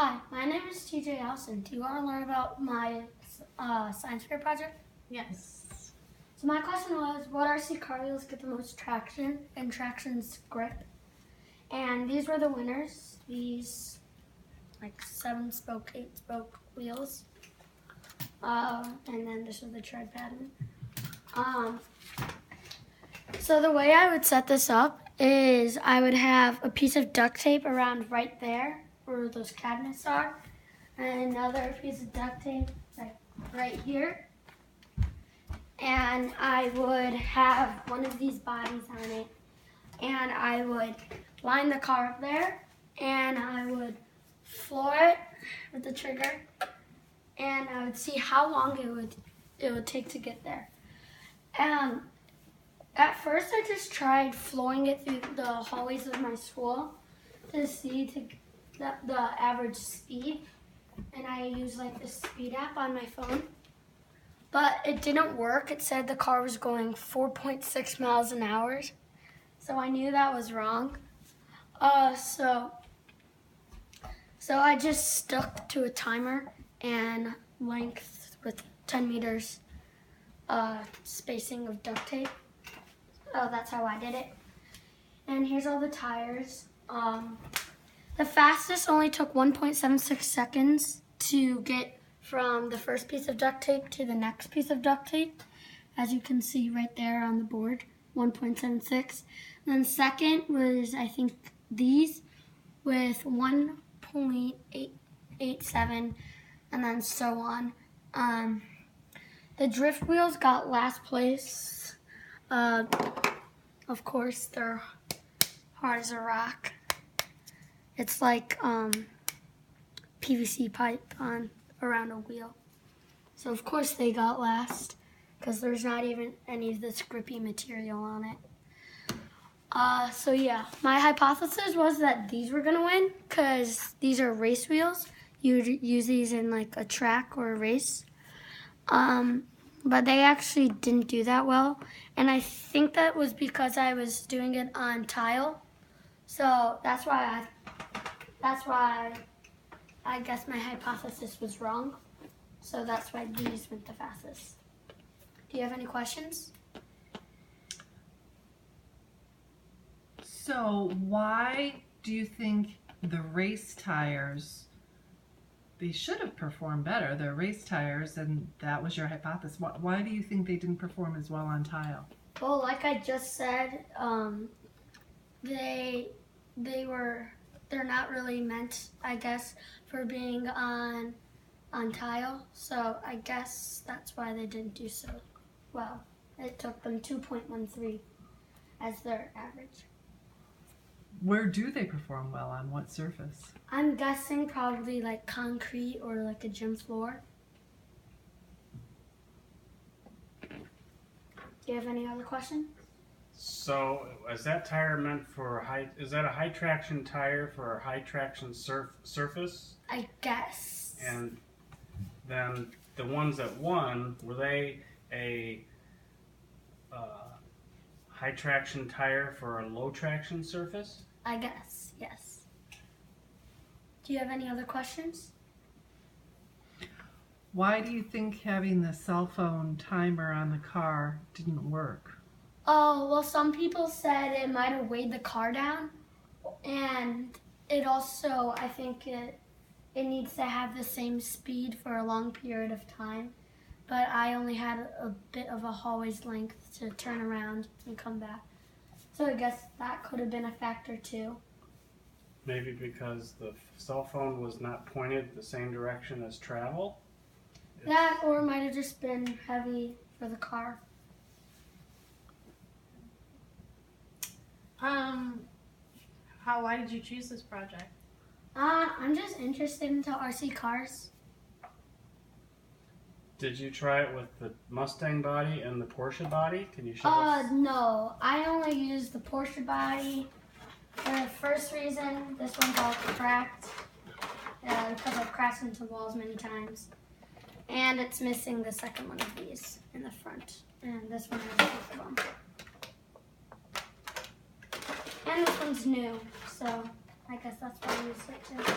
Hi, my name is TJ Allison. Do you want to learn about my science fair project? Yes. So my question was, what RC car wheels get the most traction and traction's grip? And these were the winners. These like 7-spoke, 8-spoke wheels. And then this is the tread pattern. So the way I would set this up is I would have a piece of duct tape around right there where those cabinets are, and another piece of duct tape like right here. And I would have one of these bodies on it, and I would line the car up there, and I would floor it with the trigger, and I would see how long it would take to get there. And at first, I just tried flooring it through the hallways of my school to see the average speed, and I used like the speed app on my phone. But it didn't work. It said the car was going 4.6 miles an hour, so I knew that was wrong. So I just stuck to a timer and length with 10 meters spacing of duct tape. So that's how I did it. And here's all the tires. The fastest only took 1.76 seconds to get from the first piece of duct tape to the next piece of duct tape. As you can see right there on the board, 1.76. Then second was, I think, these with 1.887, and then so on. The drift wheels got last place. Of course, they're hard as a rock. It's like PVC pipe on around a wheel. So of course they got last because there's not even any of this grippy material on it. So yeah, my hypothesis was that these were gonna win because these are race wheels. You'd use these in like a track or a race. But they actually didn't do that well. And I think that was because I was doing it on tile. So that's why I guess my hypothesis was wrong. So that's why these went the fastest. Do you have any questions? So why do you think the race tires, they should have performed better, they're race tires, and that was your hypothesis. Why do you think they didn't perform as well on tile? Well, like I just said, they're not really meant, I guess, for being on tile. So I guess that's why they didn't do so well. It took them 2.13 as their average. Where do they perform well, on what surface? I'm guessing probably like concrete or like a gym floor. Do you have any other questions? So, is that tire meant for high? Is that a high traction tire for a high traction surface? I guess. And then the ones that won, were they a high traction tire for a low traction surface? I guess, yes. Do you have any other questions? Why do you think having the cell phone timer on the car didn't work? Oh, well, some people said it might have weighed the car down, and it also, I think it needs to have the same speed for a long period of time, but I only had a bit of a hallway's length to turn around and come back. So I guess that could have been a factor too. Maybe because the cell phone was not pointed the same direction as travel? That, or it might have just been heavy for the car. Why did you choose this project? I'm just interested into RC cars. Did you try it with the Mustang body and the Porsche body? Can you show us? No. I only used the Porsche body for the first reason. This one's all cracked because I've crashed into walls many times. And it's missing the second one of these in the front. And this one has both of them. And this one's new, so I guess that's why I used it too.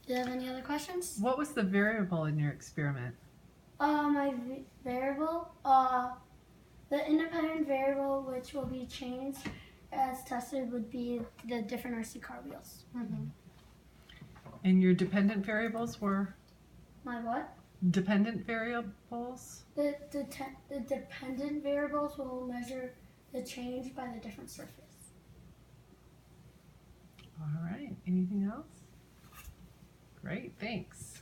Do you have any other questions? What was the variable in your experiment? My variable, the independent variable which will be changed as tested would be the different RC car wheels. Mm-hmm. And your dependent variables were My what? dependent variables? The dependent variables will measure the change by the different surface. All right. Anything else? Great. Thanks.